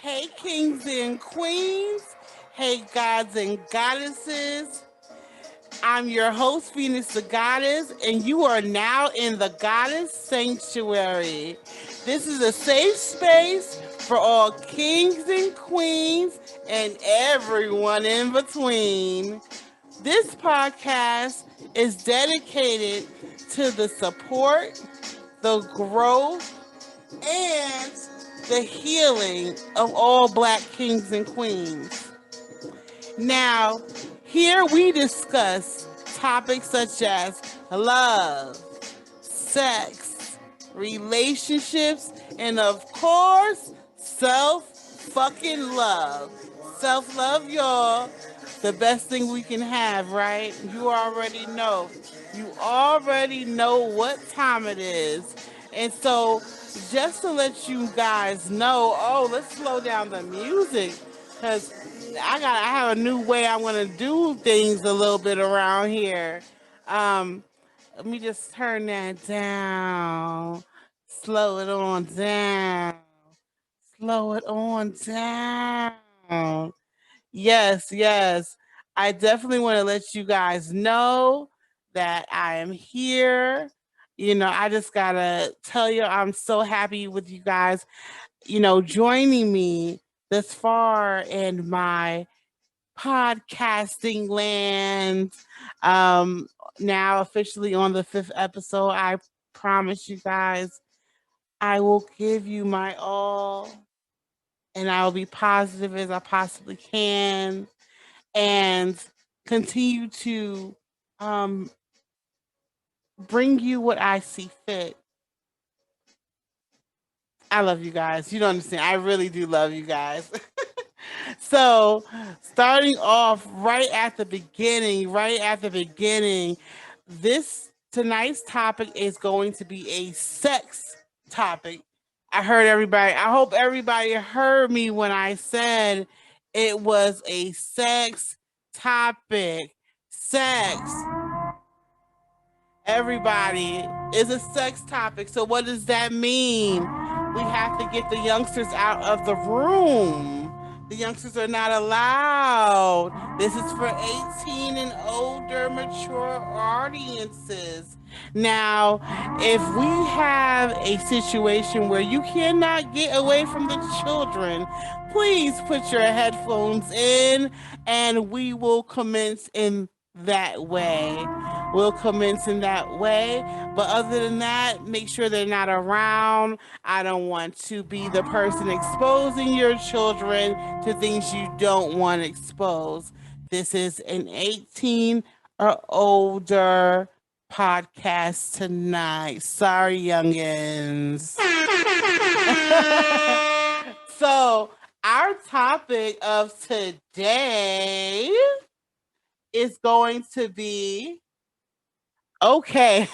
Hey, kings and queens. Hey, gods and goddesses. I'm your host, Venus the Goddess, and you are now in the Goddess Sanctuary. This is a safe space for all kings and queens and everyone in between. This podcast is dedicated to the support, the growth, and the healing of all Black kings and queens. Now, here we discuss topics such as love, sex, relationships, and of course, self fucking love. Self love, y'all, the best thing we can have, right? You already know. You already know what time it is. And so, just to let you guys know, let's slow down the music because I have a new way I'm gonna do things a little bit around here. Um, Let me just turn that down. Slow it on down. Slow it on down. Yes, yes. I definitely want to let you guys know that I am here. I just gotta tell you, I'm so happy with you guys, joining me this far in my podcasting land. Um, Now officially on the fifth episode, I promise you guys, I will give you my all and I will be positive as I possibly can and continue to um, bring you what I see fit. I love you guys. You don't understand. I really do love you guys. So, starting off right at the beginning, this tonight's topic is going to be a sex topic. I hope everybody heard me when I said it was a sex topic. Sex. Everybody is a sex topic. So, what does that mean? We have to get the youngsters out of the room. The youngsters are not allowed. This is for 18 and older mature audiences. Now, if we have a situation where you cannot get away from the children, please put your headphones in and we will commence in that way. We'll commence in that way. But other than that, make sure they're not around. I don't want to be the person exposing your children to things you don't want exposed. This is an 18 or older podcast tonight. Sorry, youngins. So, our topic of today is going to be okay.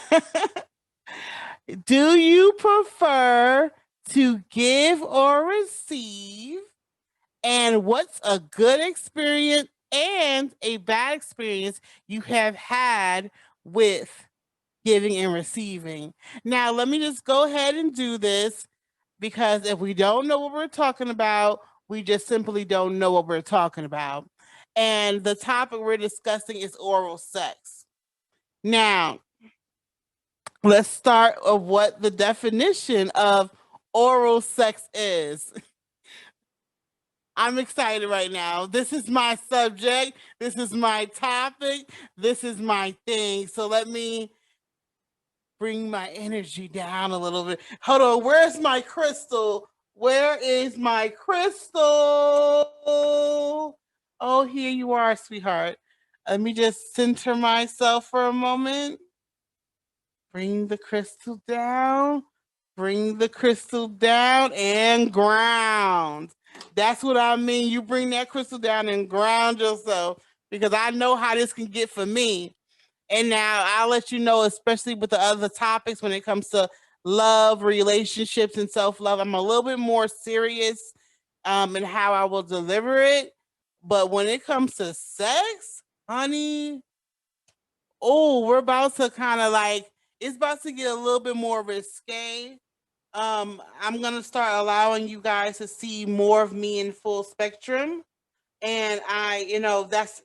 Do you prefer to give or receive? And what's a good experience and a bad experience you have had with giving and receiving? Now, let me just go ahead and do this because if we don't know what we're talking about, we just simply don't know what we're talking about. And the topic we're discussing is oral sex. Now, let's start with what the definition of oral sex is. I'm excited right now. This is my subject. This is my topic. This is my thing. So let me bring my energy down a little bit. Hold on. Where's my crystal? Where is my crystal? Oh, here you are, sweetheart. Let me just center myself for a moment. Bring the crystal down. Bring the crystal down and ground. That's what I mean. You bring that crystal down and ground yourself because I know how this can get for me. And now I'll let you know, especially with the other topics when it comes to love, relationships, and self love. I'm a little bit more serious in how I will deliver it. But when it comes to sex, honey, we're about to kind of like, it's about to get a little bit more risque. I'm gonna start allowing you guys to see more of me in full spectrum, and that's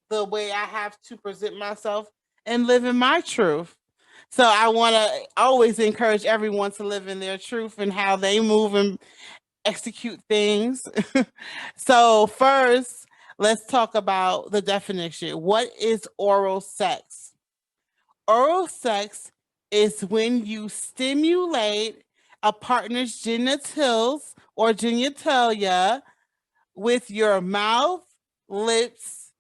the way I have to present myself and live in my truth. So I want to always encourage everyone to live in their truth and how they move and execute things. So first, let's talk about the definition. What is oral sex? Oral sex is when you stimulate a partner's genitals or genitalia with your mouth, lips,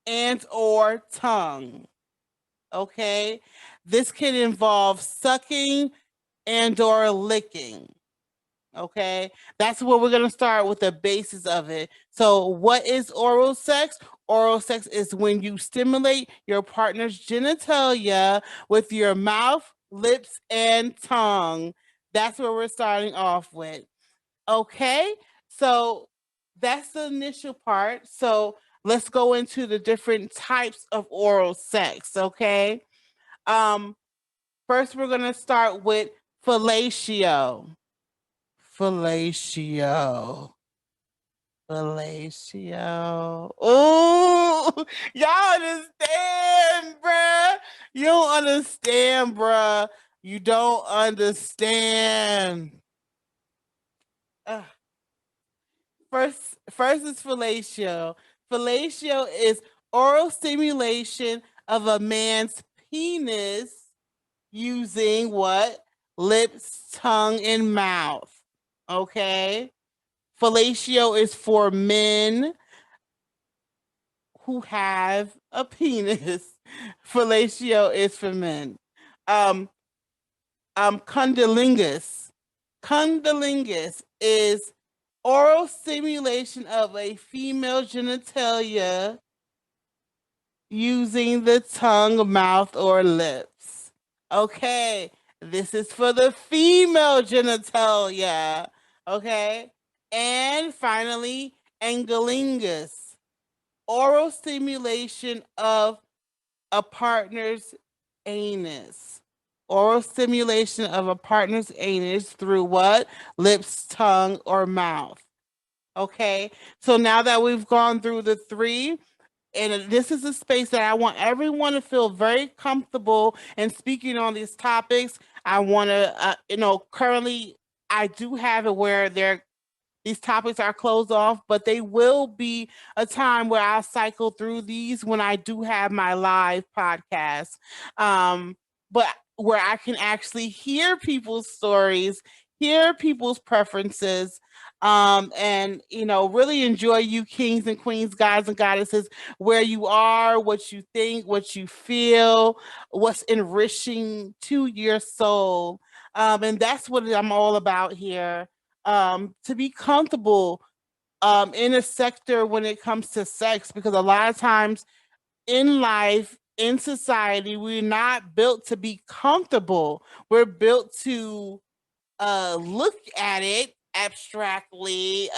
and or tongue. Okay? This can involve sucking and or licking. Okay, that's where we're going to start with the basis of it. So what is oral sex? Oral sex is when you stimulate your partner's genitalia with your mouth, lips, and tongue. That's where we're starting off with. Okay, so that's the initial part. So let's go into the different types of oral sex. Okay, um first we're going to start with fellatio. Fellatio. Fellatio. Ooh, y'all understand, bruh. You don't understand, bruh. You don't understand. Ugh. First is fellatio. Fellatio is oral stimulation of a man's penis using what? Lips, tongue, and mouth. Okay? Fellatio is for men who have a penis. Fellatio is for men. Um, Cunnilingus. Cunnilingus is oral stimulation of a female genitalia using the tongue, mouth, or lips. Okay, this is for the female genitalia. Okay, and finally, angalingus, oral stimulation of a partner's anus. Oral stimulation of a partner's anus through what? Lips, tongue, or mouth. Okay, so now that we've gone through the three, and this is a space that I want everyone to feel very comfortable in speaking on these topics. I want to, currently I do have it where these topics are closed off, but they will be a time where I'll cycle through these when I do have my live podcast. But where I can actually hear people's stories, hear people's preferences, and really enjoy you kings and queens, gods and goddesses, where you are, what you think, what you feel, what's enriching to your soul. And that's what I'm all about here, to be comfortable in a sector when it comes to sex, because a lot of times in life, in society, we're not built to be comfortable. We're built to look at it abstractly,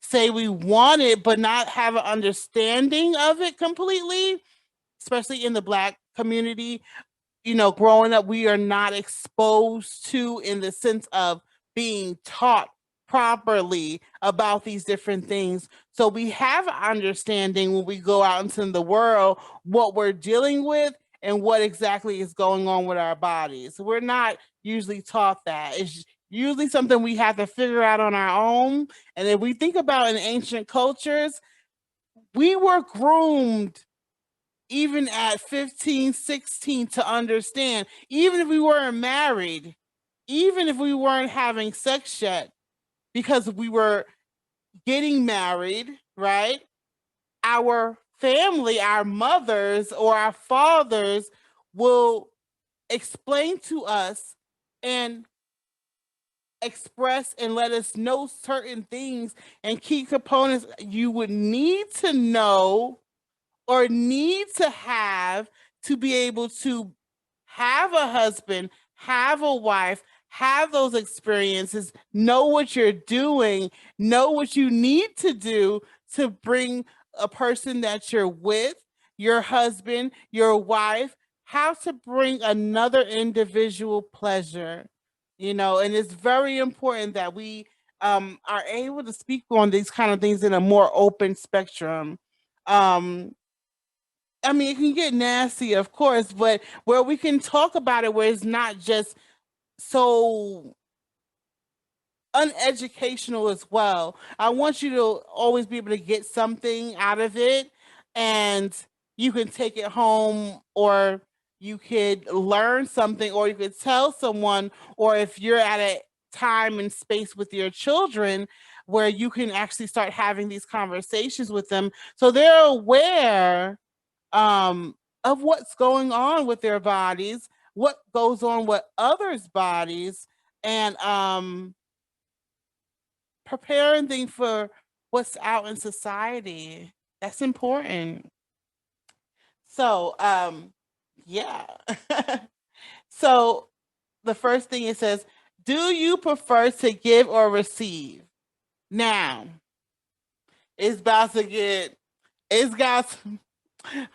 say we want it, but not have an understanding of it completely, especially in the Black community. Growing up, we are not exposed to in the sense of being taught properly about these different things. So we have an understanding when we go out into the world what we're dealing with and what exactly is going on with our bodies. We're not usually taught that. It's usually something we have to figure out on our own. And if we think about in ancient cultures, we were groomed even at 15, 16 to understand, even if we weren't married, even if we weren't having sex yet, because we were getting married, right? Our family, our mothers or our fathers will explain to us and express and let us know certain things and key components you would need to know or need to be able to have a husband, have a wife, have those experiences, know what you're doing, know what you need to do to bring a person that you're with, your husband, your wife, how to bring another individual pleasure. And it's very important that we are able to speak on these kind of things in a more open spectrum. Um, I mean, it can get nasty, of course, but where we can talk about it, where it's not just so uneducational as well. I want you to always be able to get something out of it, and you can take it home, or you could learn something, or you could tell someone, or if you're at a time and space with your children where you can actually start having these conversations with them so they're aware um, of what's going on with their bodies, what goes on with others' bodies, and preparing things for what's out in society. That's important. So, yeah. So the first thing it says, do you prefer to give or receive? Now, it's about to get, it's got,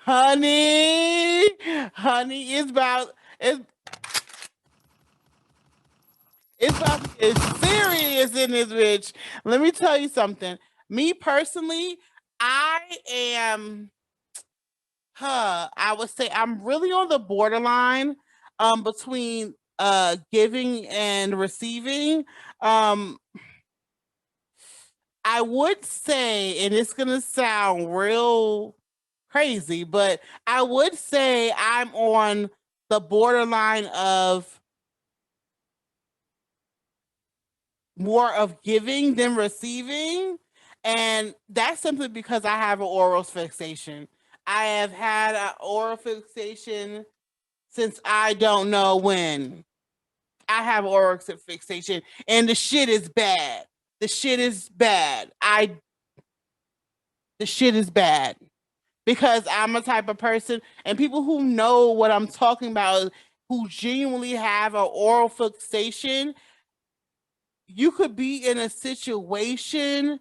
honey, honey, it's about to get serious in this bitch. Let me tell you something. Me personally, I am I would say I'm really on the borderline between giving and receiving. Um I would say, and it's gonna sound real crazy, but I would say I'm on the borderline of more of giving than receiving. And that's simply because I have an oral fixation. I have had an oral fixation since I don't know when. I have oral fixation, and the shit is bad. The shit is bad. The shit is bad because I'm a type of person, and people who know what I'm talking about, who genuinely have an oral fixation, you could be in a situation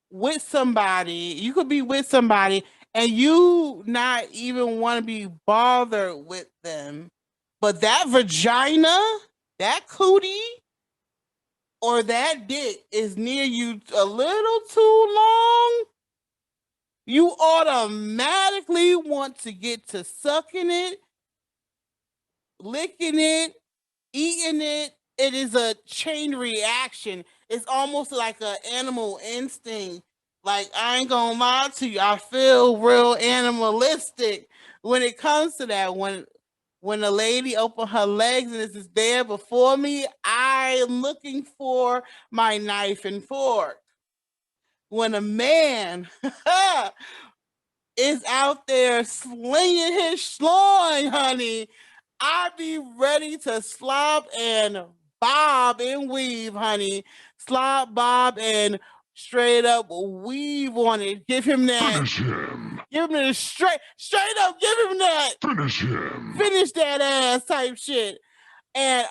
with somebody, you could be with somebody and you not even want to be bothered with them. But that vagina, that cootie, or that dick is near you a little too long, you automatically want to get to sucking it, licking it, eating it. It is a chain reaction. It's almost like an animal instinct. Like, I ain't gonna lie to you, I feel real animalistic when it comes to that. When a lady open her legs and this is there before me, I am looking for my knife and fork. When a man is out there slinging his schlong, honey, I be ready to slop and bob and weave, honey. Slop, bob, and straight up weave on it. Give him that. Finish him. Give him the straight up. Give him that. Finish him. Finish that ass type shit. And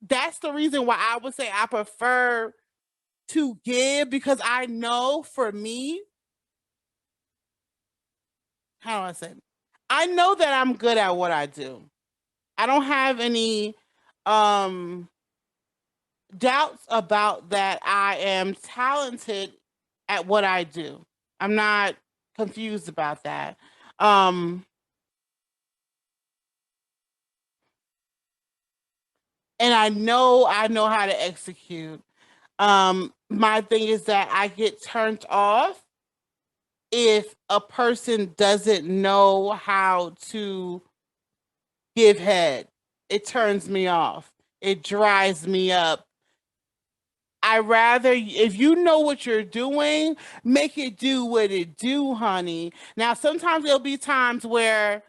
that's the reason why I would say I prefer to give, because I know for me, how do I say? I know that I'm good at what I do. I don't have any um doubts about that. I am talented at what I do. I'm not confused about that. Um and I know how to execute. My thing is that I get turned off if a person doesn't know how to give head. It turns me off. It dries me up. I rather, if you know what you're doing, make it do what it do, honey. Now, sometimes there'll be times where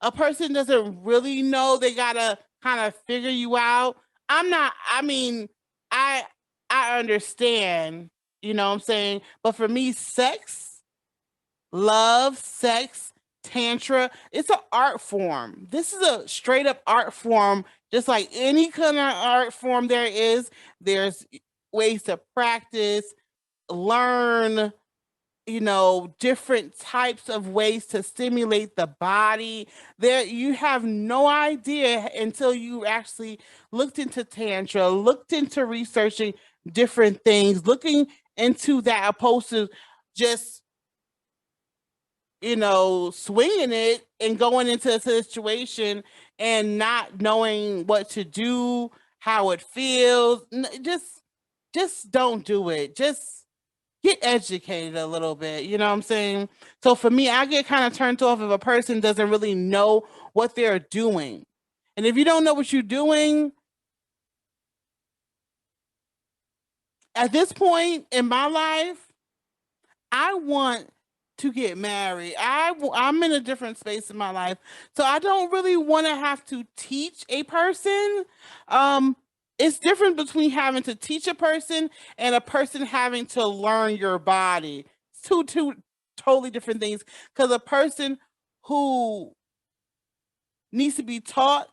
a person doesn't really know, they gotta kind of figure you out. I'm not, I mean, I I understand, you know what I'm saying? But for me, love, sex, tantra, it's an art form. This is a straight up art form, just like any kind of art form there is. There's ways to practice, learn, different types of ways to stimulate the body. There, you have no idea until you actually looked into Tantra, looked into researching different things, looking into that opposed to just, swinging it and going into a situation and not knowing what to do, how it feels. Just don't do it. Just get educated a little bit. You know what I'm saying? So for me, I get kind of turned off if a person doesn't really know what they're doing. And if you don't know what you're doing, at this point in my life, I want to get married. I'm in a different space in my life, so I don't really want to have to teach a person. Um, it's different between having to teach a person and a person having to learn your body. It's two totally different things. Because a person who needs to be taught,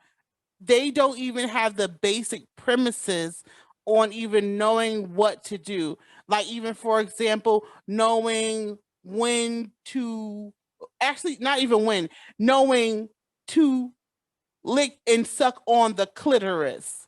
they don't even have the basic premises on even knowing what to do. Like, even for example, knowing when to, actually, not even when, knowing to lick and suck on the clitoris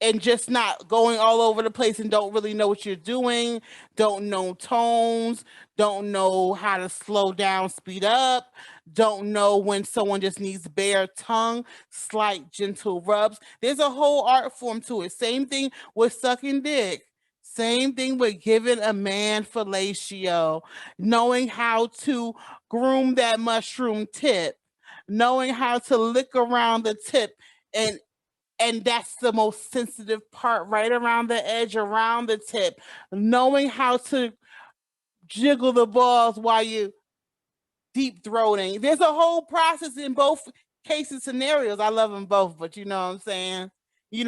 and just not going all over the place and don't really know what you're doing, don't know tones, don't know how to slow down, speed up, don't know when someone just needs bare tongue, slight gentle rubs. There's a whole art form to it. Same thing with sucking dick. Same thing with giving a man fellatio, knowing how to groom that mushroom tip, knowing how to lick around the tip and that's the most sensitive part, right around the edge, around the tip. Knowing how to jiggle the balls while you deep throating. There's a whole process in both cases scenarios. I love them both, but you know what I'm saying.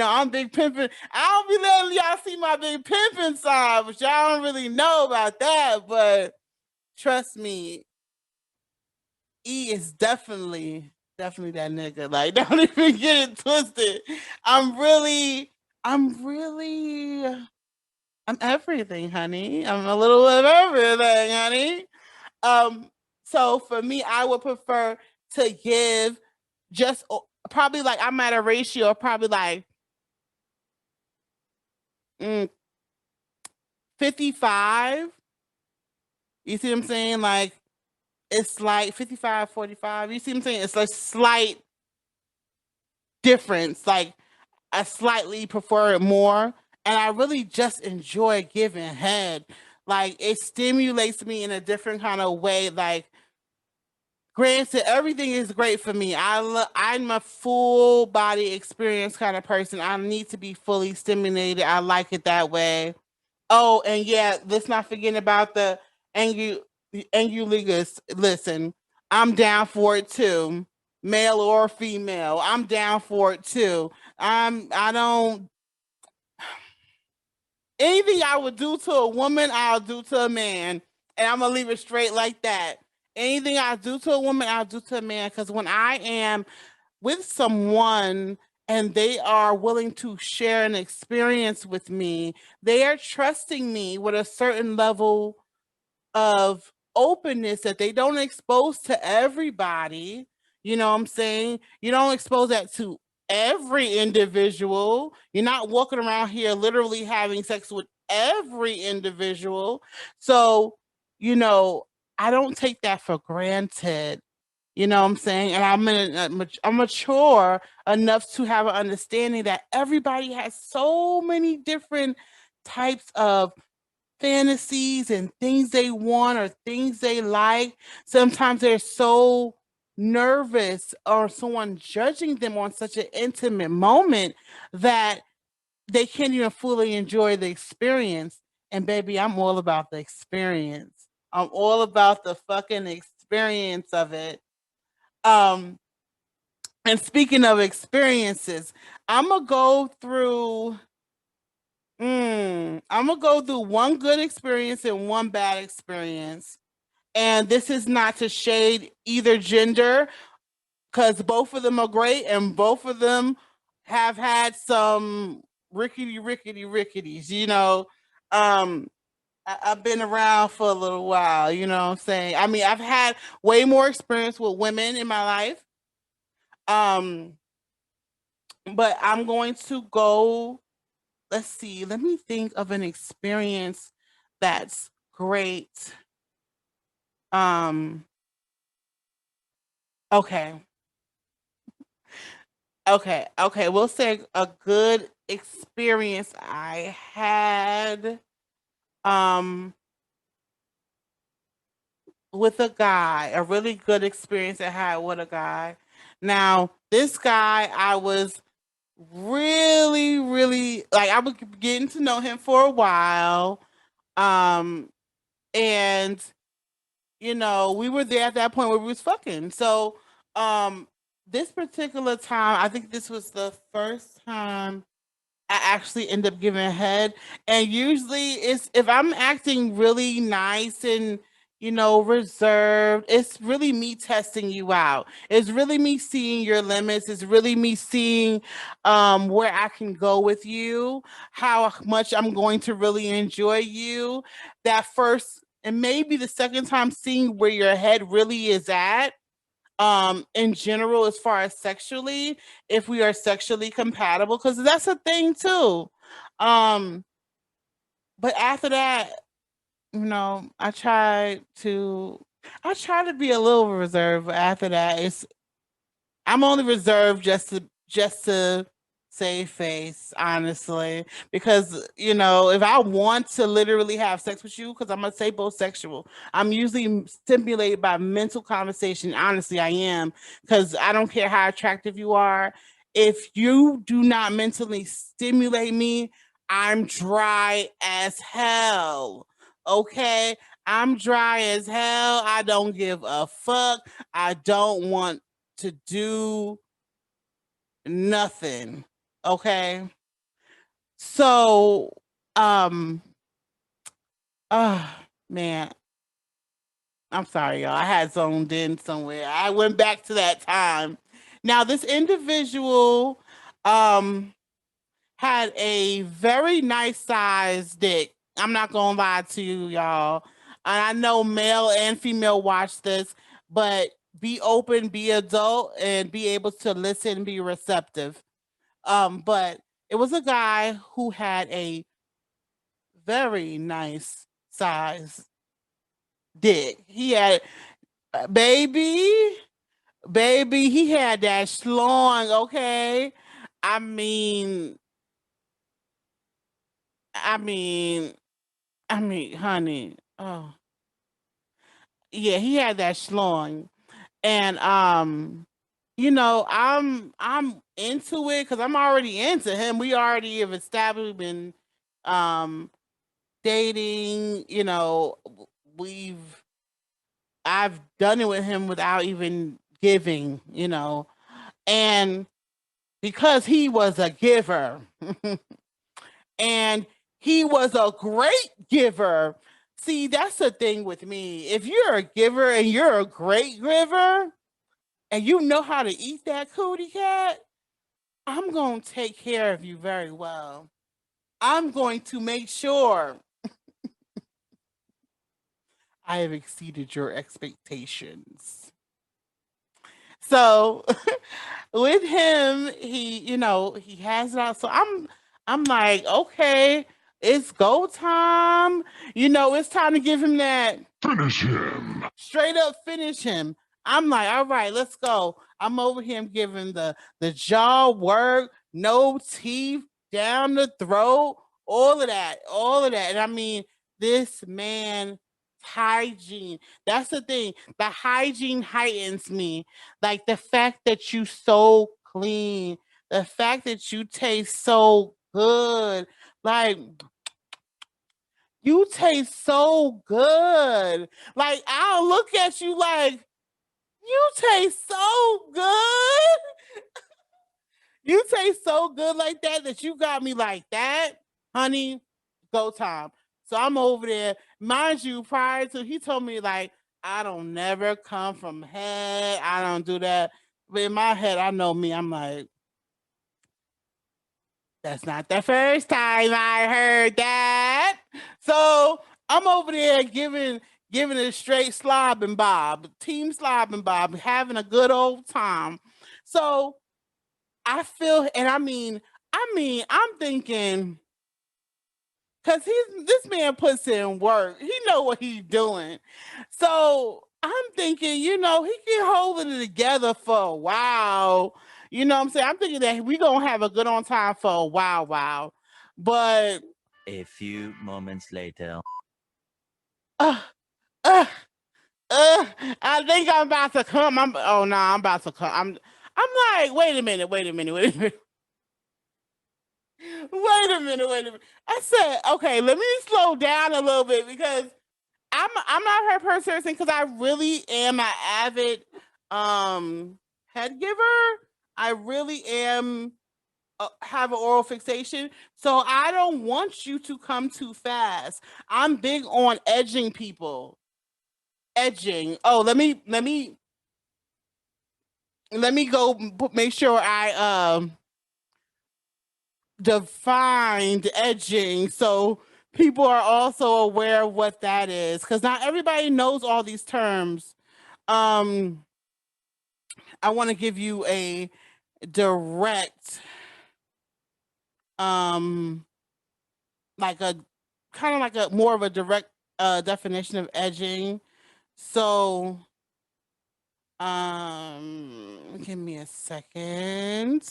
I'm big pimping. I don't be letting y'all see my big pimping side, but y'all don't really know about that. But trust me, E is definitely that nigga. Like, don't even get it twisted. I'm really, I'm really, I'm everything, honey. I'm a little of everything, honey. Um, so for me, I would prefer to give just probably like I'm at a ratio of probably like mm, 55. You see what I'm saying? Like, it's like 55, 45. You see what I'm saying? It's a slight difference. Like, I slightly prefer it more. And I really just enjoy giving head. Like, it stimulates me in a different kind of way. Like, granted, everything is great for me. I'm a full body experience kind of person. I need to be fully stimulated. I like it that way. Oh, and yeah, let's not forget about the angu anguligus. Listen, I'm down for it too. Male or female, I'm down for it too. I don't, anything I would do to a woman, I'll do to a man. And I'm gonna leave it straight like that. Anything I do to a woman, I'll do to a man. Because when I am with someone and they are willing to share an experience with me, they are trusting me with a certain level of openness that they don't expose to everybody. You know what I'm saying? You don't expose that to every individual. You're not walking around here literally having sex with every individual. So, you know, I don't take that for granted. You know what I'm saying? And I'm mature enough to have an understanding that everybody has so many different types of fantasies and things they want or things they like. Sometimes they're so nervous or someone judging them on such an intimate moment that they can't even fully enjoy the experience. And baby, I'm all about the experience. I'm all about the fucking experience of it. Um, and speaking of experiences, I'm gonna go through I'm gonna go through one good experience and one bad experience. And this is not to shade either gender, because both of them are great and both of them have had some rickety, ricketies. Um, I've been around for a little while, you know what I'm saying? I mean, I've had way more experience with women in my life. Um, but I'm going to go, let's see, let me think of an experience that's great. Um, okay. Okay. We'll say a good experience I had um with a guy, a really good experience I had with a guy. Now, this guy, I was really like I was getting to know him for a while. Um, and we were there at that point where we was fucking. So, um, this particular time, I think this was the first time I actually end up giving head. And usually it's if I'm acting really nice and reserved, it's really me testing you out. It's really me seeing your limits. It's really me seeing where I can go with you, how much I'm going to really enjoy you. That first and maybe the second time seeing where your head really is at in general as far as sexually, if we are sexually compatible, because that's a thing too. um but after that, I try to be a little reserved, but after that I'm only reserved just to save face, honestly, because if I want to literally have sex with you, because I'm gonna say both sexual, I'm usually stimulated by mental conversation. Honestly, I am, because I don't care how attractive you are. If you do not mentally stimulate me, I'm dry as hell. Okay, I'm dry as hell. I don't give a fuck. I don't want to do nothing. Okay. So, um, uh, man, I'm sorry, y'all. I had zoned in somewhere. I went back to that time. Now, this individual, um, had a very nice sized dick. I'm not gonna lie to you, y'all. And I know male and female watch this, but be open, be adult, and be able to listen, be receptive. But it was a guy who had a very nice size dick. He had baby, baby. He had that schlong. Okay, I mean, I mean, honey. Oh, yeah, he had that schlong, and I'm into it because I'm already into him. We already have established, we've been um dating. We've I've done it with him without even giving, and because he was a giver and he was a great giver. See, that's the thing with me. If you're a giver and you're a great giver and you know how to eat that cootie cat, I'm going to take care of you very well. I'm going to make sure I have exceeded your expectations. So with him, he has it out. So I'm like, okay, it's go time. It's time to give him that Finish him. straight up finish him. I'm like, all right, let's go. I'm over him giving the jaw work, no teeth, down the throat, all of that. And I mean, this man hygiene. That's the thing. The hygiene heightens me. Like the fact that you so clean, the fact that you taste so good. Like you taste so good. Like I'll look at you like you taste so good. You taste so good like that you got me like that, honey. Go time. So I'm over there. Mind you, prior to he told me like I don't never come from head. I don't do that. But in my head, I know me. I'm like, that's not the first time I heard that. So I'm over there giving it straight slob and bob, team slob and bob, having a good old time. So I feel, and I'm thinking, cause this man puts in work. He know what he's doing. So I'm thinking, he can hold it together for a while. You know what I'm saying? I'm thinking that we gonna have a good on time for a while. But A few moments later. uh, uh, uh, I think I'm about to come. Oh no, I'm about to come. I'm like, wait a minute. I said, okay, let me slow down a little bit because I'm not her person because I really am an avid head giver. I really am have an oral fixation, so I don't want you to come too fast. I'm big on edging people. Edging. Oh, let me go make sure I defined edging so people are also aware of what that is because not everybody knows all these terms. um I want to give you a direct um like a kind of like a more of a direct definition of edging. So give me a second.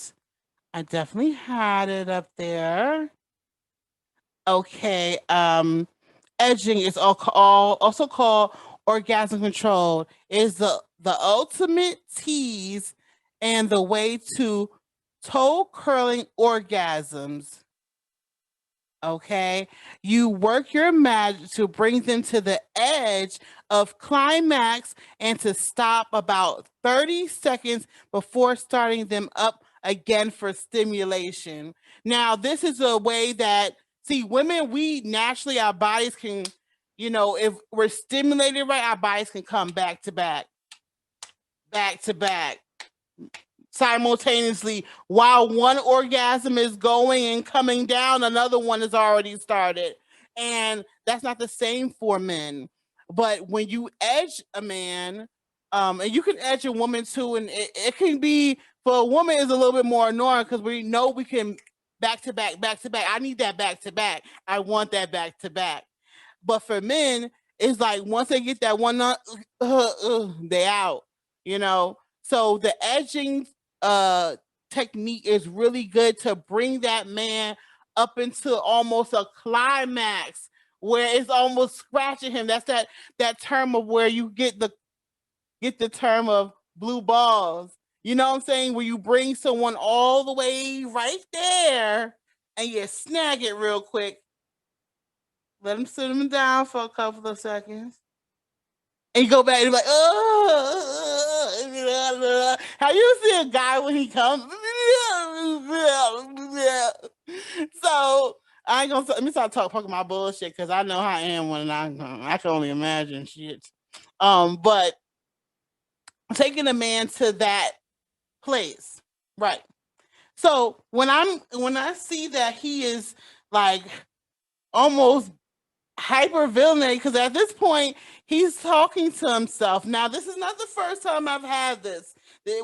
I definitely had it up there. Okay. Edging is also called orgasm control. Is the ultimate tease and the way to toe curling orgasms. Okay. You work your magic to bring them to the edge of climax and to stop about 30 seconds before starting them up again for stimulation. Now, this is a way that, see, women, we naturally, our bodies can, if we're stimulated right, our bodies can come back to back simultaneously while one orgasm is going and coming down, another one is already started, and that's not the same for men. But when you edge a man, and you can edge a woman too, and it can be, for a woman is a little bit more annoying because we know we can back to back. I need that back to back. I want that back to back. But for men, it's like once they get that one, they out. You know. So the edging uh, technique is really good to bring that man up into almost a climax where it's almost scratching him. That's that term of where you get the term of blue balls. You know what I'm saying? Where you bring someone all the way right there and you snag it real quick. Let them sit them down for a couple of seconds. And you go back and be like, oh, how you see a guy when he comes? So I ain't gonna let me start talking my bullshit because I know how I am when I can only imagine shit. But taking a man to that place, right? So when I see that he is like almost hyper villainy, because at this point he's talking to himself. Now this is not the first time I've had this,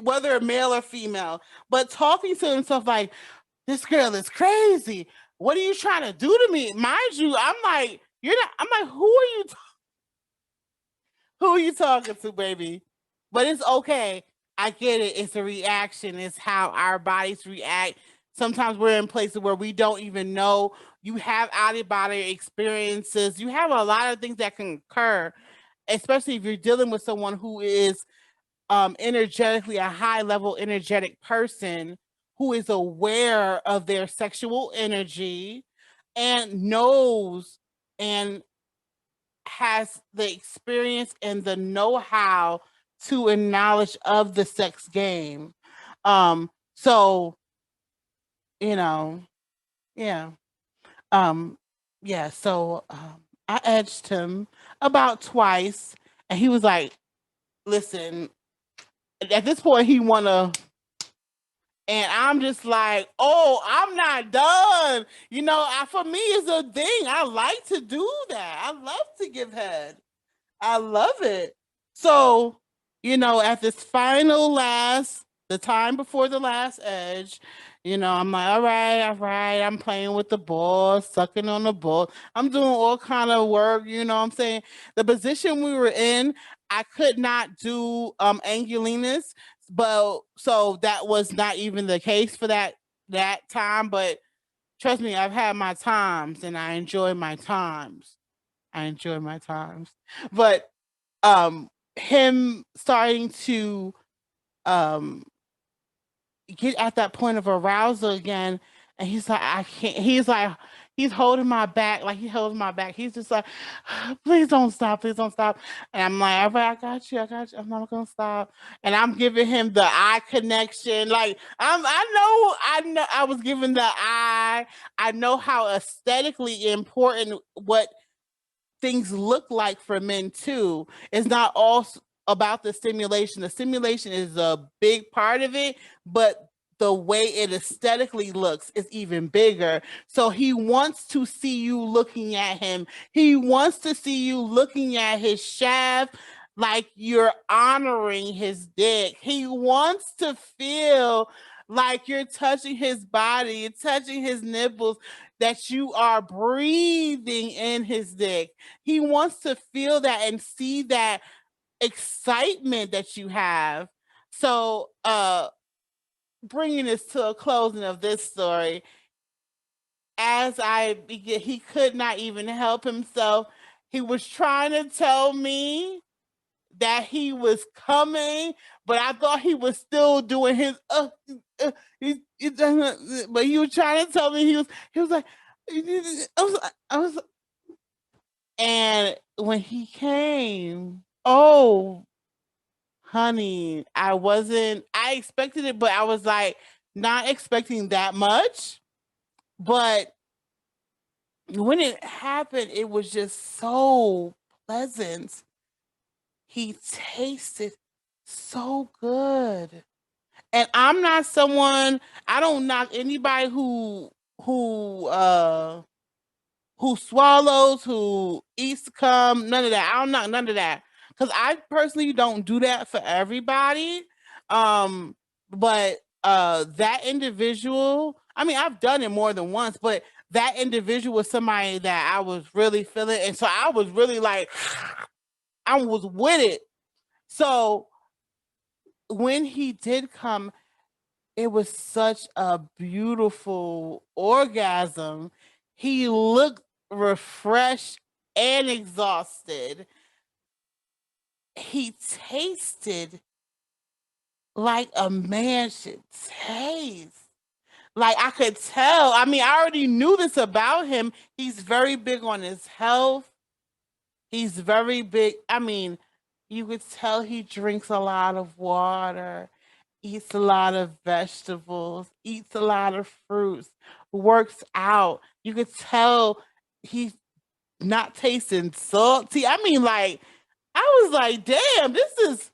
whether male or female, but talking to himself like, this girl is crazy, what are you trying to do to me? Mind you, I'm like, you're not, I'm like, who are you talking to, baby? But it's okay. I get it. It's a reaction. It's how our bodies react. Sometimes we're in places where we don't even know. You have out of body experiences. You have a lot of things that can occur, especially if you're dealing with someone who is energetically a high level energetic person who is aware of their sexual energy and knows and has the experience and the know-how to and knowledge of the sex game. So, you know, yeah. Um, yeah, so I edged him about twice and he was like, listen, at this point he wanna And I'm just like, oh, I'm not done. For me, it's a thing. I like to do that. I love to give head. I love it. So, at this the time before the last edge, I'm like, all right, I'm playing with the ball, sucking on the ball. I'm doing all kind of work, what I'm saying? The position we were in, I could not do Angulinas, but so that was not even the case for that time, but trust me, I've had my times and I enjoy my times. I enjoy my times. But him starting to um get at that point of arousal again, and he's like, I can't, he's holding my back, like he holds my back, he's just like, please don't stop, please don't stop. And I'm like, all right, I got you, I'm not gonna stop. And I'm giving him the eye connection, like I know I was giving the eye. I know how aesthetically important what things look like for men too. It's not all about the stimulation. The stimulation is a big part of it, but the way it aesthetically looks is even bigger. So he wants to see you looking at him. He wants to see you looking at his shaft like you're honoring his dick. He wants to feel like you're touching his body, you're touching his nipples, that you are breathing in his dick. He wants to feel that and see that excitement that you have. So, bringing this to a closing of this story, as I begin, he could not even help himself. He was trying to tell me that he was coming, but I thought he was still doing his uh but he was trying to tell me he was like I was and when he came, oh honey, I expected it, but I was like not expecting that much. But when it happened, it was just so pleasant. He tasted so good. And I'm not someone, I don't knock anybody who uh who swallows, who eats cum, none of that. I don't knock none of that. Cause I personally don't do that for everybody. Um, but that individual, I mean, I've done it more than once, but that individual was somebody that I was really feeling. And so I was really like, I was with it. So when he did come, it was such a beautiful orgasm. He looked refreshed and exhausted. He tasted like a man should taste. Like I could tell. I mean, I already knew this about him. He's very big on his health. He's very big. I mean, you could tell he drinks a lot of water, eats a lot of vegetables, eats a lot of fruits, works out. You could tell he's not tasting salty. I mean, like, I was like, damn, this is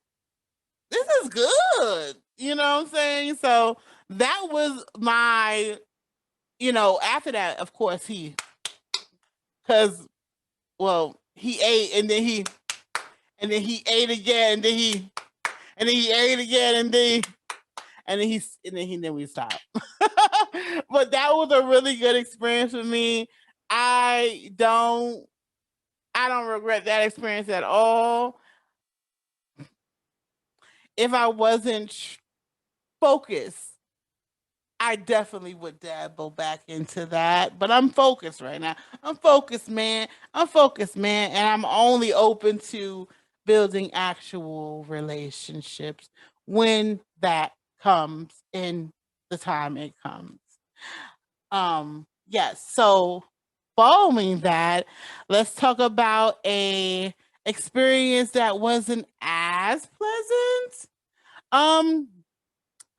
good. You know what I'm saying? So that was my, after that, of course, cause he ate and then he ate again, and then he ate again, and then we stopped. But that was a really good experience for me. I don't I don't regret that experience at all. If I wasn't focused, I definitely would dabble back into that. But I'm focused right now. I'm focused, man. I'm focused, man. And I'm only open to building actual relationships when that comes in the time it comes. Yes. So following that, let's talk about a experience that wasn't as pleasant. Um,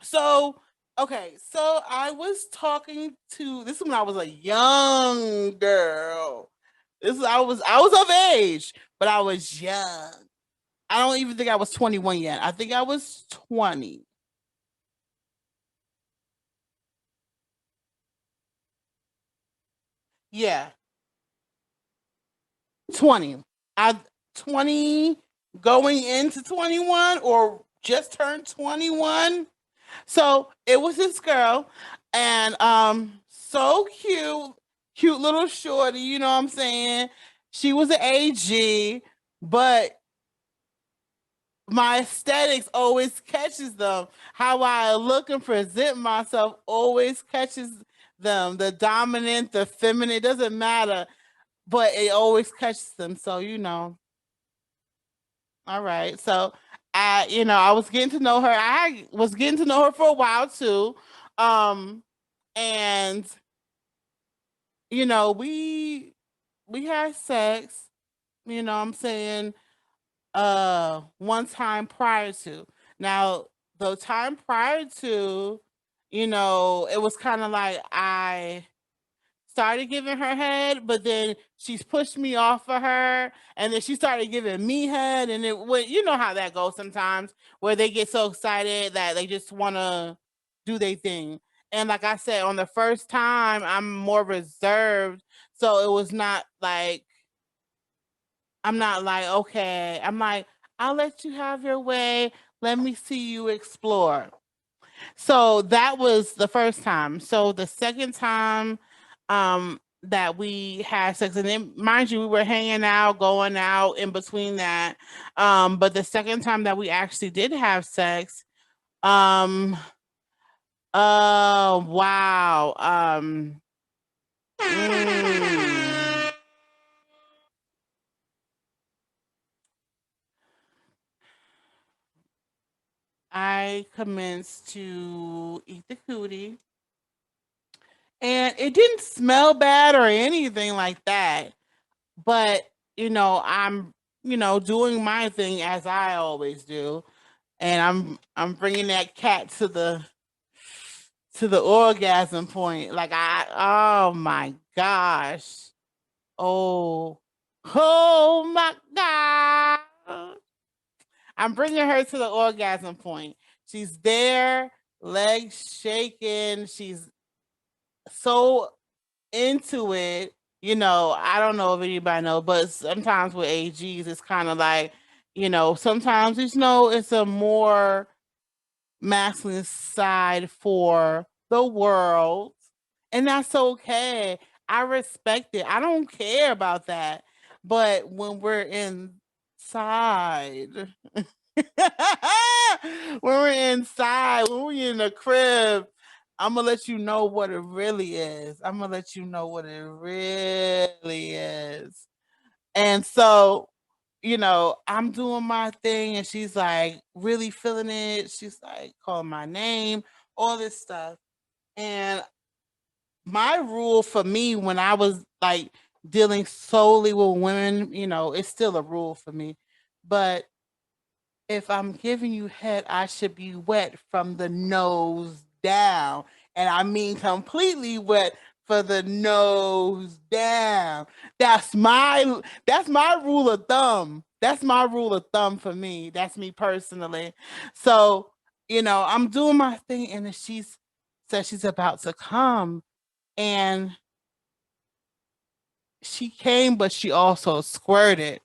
so, okay, so I was talking to this is when I was a young girl. I was of age, but I was young. I don't even think I was 21 yet. I think I was 20. Yeah, 20. I 20 going into 21 or just turned 21. So it was this girl and so cute, cute little shorty, you know what I'm saying? She was an AG, but my aesthetics always catches them. How I look and present myself always catches them. The dominant, the feminine, it doesn't matter, but it always catches them. So, all right. So I was getting to know her. I was getting to know her for a while too. Um, and we had sex, I'm saying, one time prior to. Now, the time prior to, it was kind of like I started giving her head, but then she's pushed me off of her, and then she started giving me head, and it went. You know how that goes sometimes, where they get so excited that they just want to do their thing. And like I said, on the first time, I'm more reserved, so it was not like I'm not like okay. I'm like I'll let you have your way. Let me see you explore. So that was the first time. So the second time that we had sex, and then mind you, we were hanging out, going out in between that. But the second time that we actually did have sex, um wow. Mm, I commenced to eat the cootie, and it didn't smell bad or anything like that. But I'm doing my thing as I always do, and I'm bringing that cat to the orgasm point. Like oh my gosh, oh oh my god, I'm bringing her to the orgasm point. She's there, legs shaking. She's so into it. I don't know if anybody know, but sometimes with AGs, it's kind of like, sometimes it's a more masculine side for the world, and that's okay. I respect it. I don't care about that. But when we're inside, when we're inside, when we're in the crib, I'm gonna let you know what it really is. I'm gonna let you know what it really is. And so, I'm doing my thing, and she's like really feeling it. She's like calling my name, all this stuff. And my rule for me when I was like dealing solely with women, it's still a rule for me. But if I'm giving you head, I should be wet from the nose down. And I mean completely wet for the nose down. That's my rule of thumb. That's my rule of thumb for me. That's me personally. So, I'm doing my thing, and then she's says she's about to come, and she came, but she also squirted.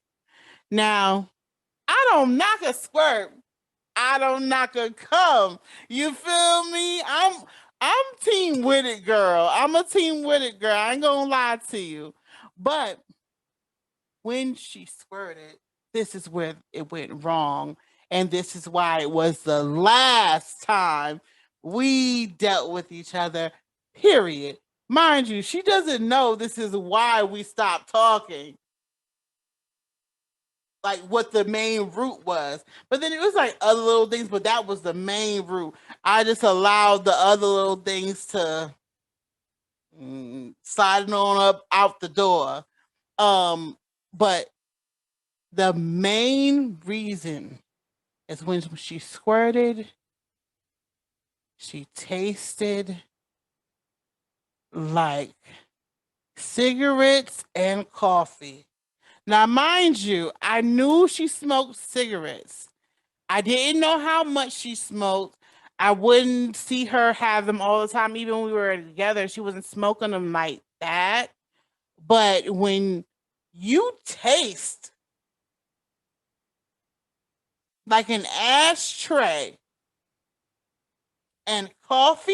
Now, I don't knock a squirt. I don't knock a come. You feel me? I'm team with it, girl. I'm a team with it, girl. I ain't gonna lie to you. But when she squirted, this is where it went wrong. And this is why it was the last time we dealt with each other, period. Mind you, she doesn't know this is why we stopped talking, like what the main root was. But then it was like other little things, but that was the main root. I just allowed the other little things to slide on up out the door. But the main reason is when she squirted, she tasted like cigarettes and coffee. Now, mind you, I knew she smoked cigarettes. I didn't know how much she smoked. I wouldn't see her have them all the time. Even when we were together, she wasn't smoking them like that. But when you taste like an ashtray and coffee,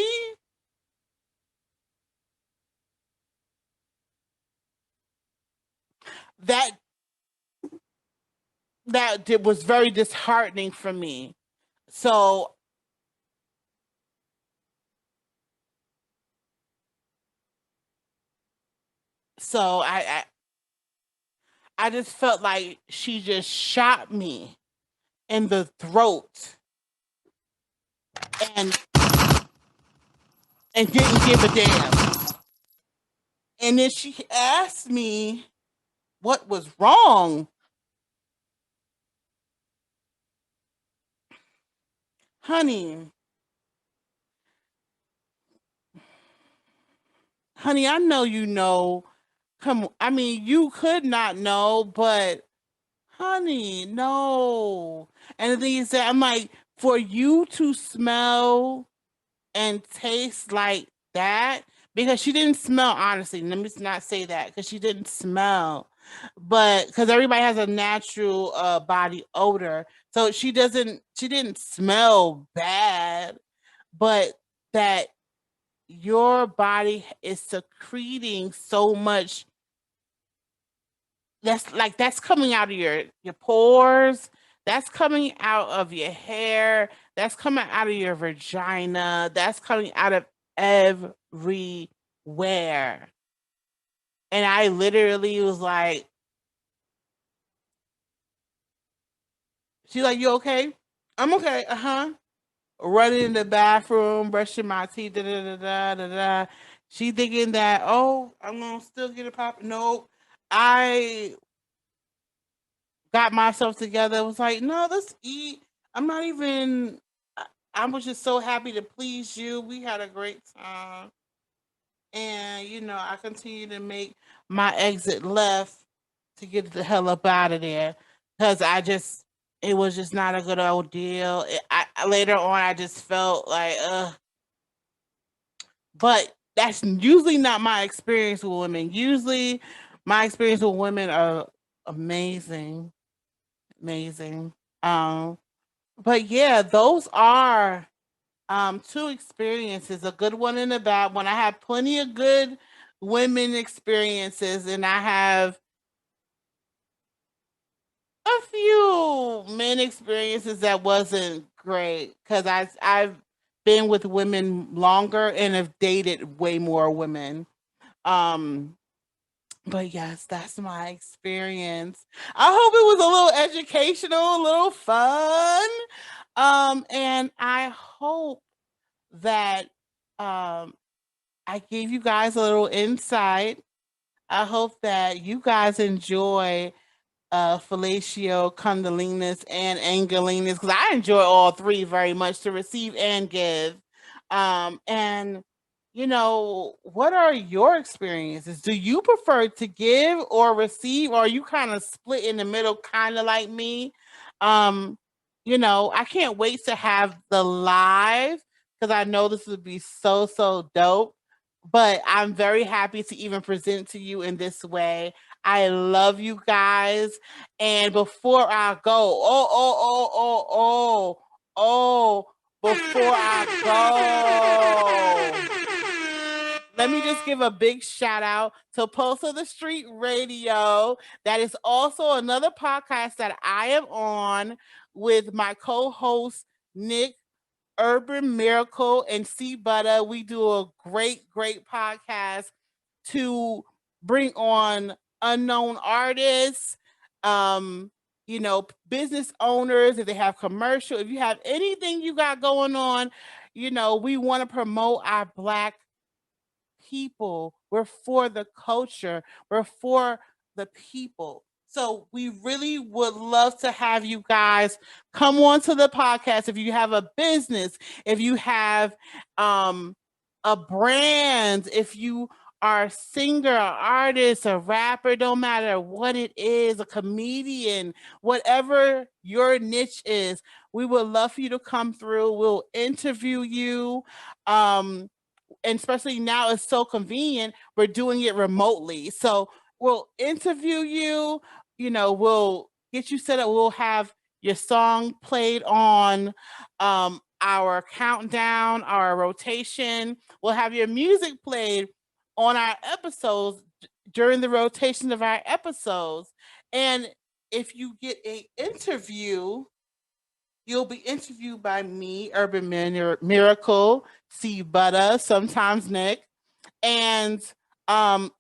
that was very disheartening for me. So so I just felt like she just shot me in the throat and didn't give a damn. And then she asked me what was wrong. Honey, honey, I know you know. Come, I mean, you could not know, but honey, no. And the thing is that I'm like, for you to smell and taste like that, because she didn't smell, honestly. Let me not say that because she didn't smell, but because everybody has a natural body odor. So she didn't smell bad, but that your body is secreting so much that's coming out of your pores, that's coming out of your hair, that's coming out of your vagina, that's coming out of everywhere. And I literally was like, she's like, you okay? I'm okay. Uh-huh. Running in the bathroom, brushing my teeth, da da da da da da. She thinking that, oh, I'm gonna still get a pop. Nope. I got myself together. Was like, no, let's eat. I'm not even. I was just so happy to please you. We had a great time, and I continue to make my exit left to get the hell up out of there because it was just not a good old deal. Later on, I just felt like, but that's usually not my experience with women. Usually, my experience with women are amazing, amazing. Um, but yeah, those are two experiences, a good one and a bad one. I have plenty of good women experiences, and I have a few men experiences that wasn't great because I've been with women longer and have dated way more women. Um, but yes, that's my experience. I hope it was a little educational, a little fun. And I hope that I gave you guys a little insight. I hope that you guys enjoy fellatio, condolenus, and angelinus because I enjoy all three very much to receive and give. And what are your experiences? Do you prefer to give or receive, or are you kind of split in the middle, kind of like me? Um, I can't wait to have the live because I know this would be so, so dope. But I'm very happy to even present to you in this way. I love you guys. And before I go, before I go, let me just give a big shout out to Pulse of the Street Radio. That is also another podcast that I am on with my co host, Nick Urban Miracle and C Butter. We do a great, great podcast to bring on unknown artists, um, business owners, if they have commercial, if you have anything you got going on, we want to promote our Black people. We're for the culture. We're for the people. So we really would love to have you guys come on to the podcast. If you have a business, if you have a brand, if you are a singer, an artist, a rapper, don't matter what it is, a comedian, whatever your niche is, we would love for you to come through. We'll interview you. Um, and especially now it's so convenient, we're doing it remotely. So we'll interview you, we'll get you set up, we'll have your song played on our countdown, our rotation. We'll have your music played on our episodes during the rotation of our episodes. And if you get a interview, you'll be interviewed by me, Miracle, C Butter, sometimes Nick, and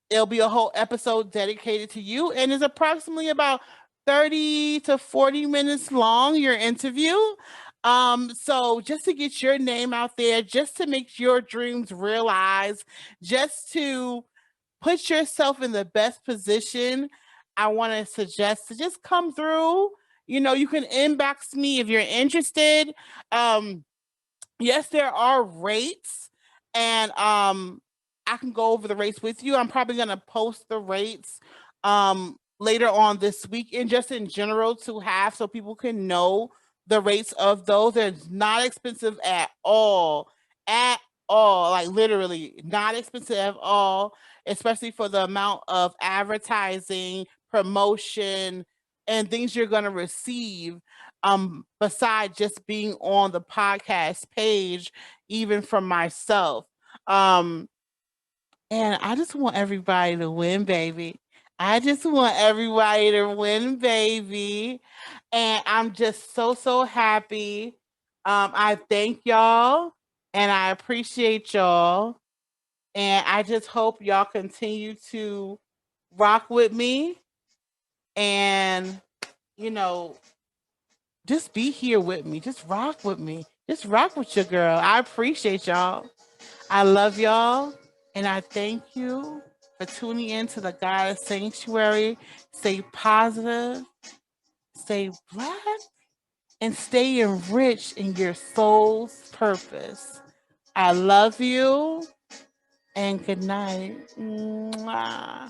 it'll be a whole episode dedicated to you, and it's approximately about 30 to 40 minutes long, your interview. So just to get your name out there, just to make your dreams realize, just to put yourself in the best position, I want to suggest to just come through. You can inbox me if you're interested. Um, yes, there are rates, and I can go over the rates with you. I'm probably gonna post the rates later on this week, and just in general to have so people can know the rates of those. They're not expensive at all. At all, like literally not expensive at all, especially for the amount of advertising, promotion, and things you're going to receive, besides just being on the podcast page, even from myself. Um and I just want everybody to win, baby. I just want everybody to win, baby. And I'm just so, so happy. I thank y'all and I appreciate y'all. And I just hope y'all continue to rock with me and, you know, just be here with me. Just rock with me. Just rock with your girl. I appreciate y'all. I love y'all. And I thank you for tuning in to the Goddess Sanctuary. Stay positive, stay black, and stay enriched in your soul's purpose. I love you and good night. Mwah.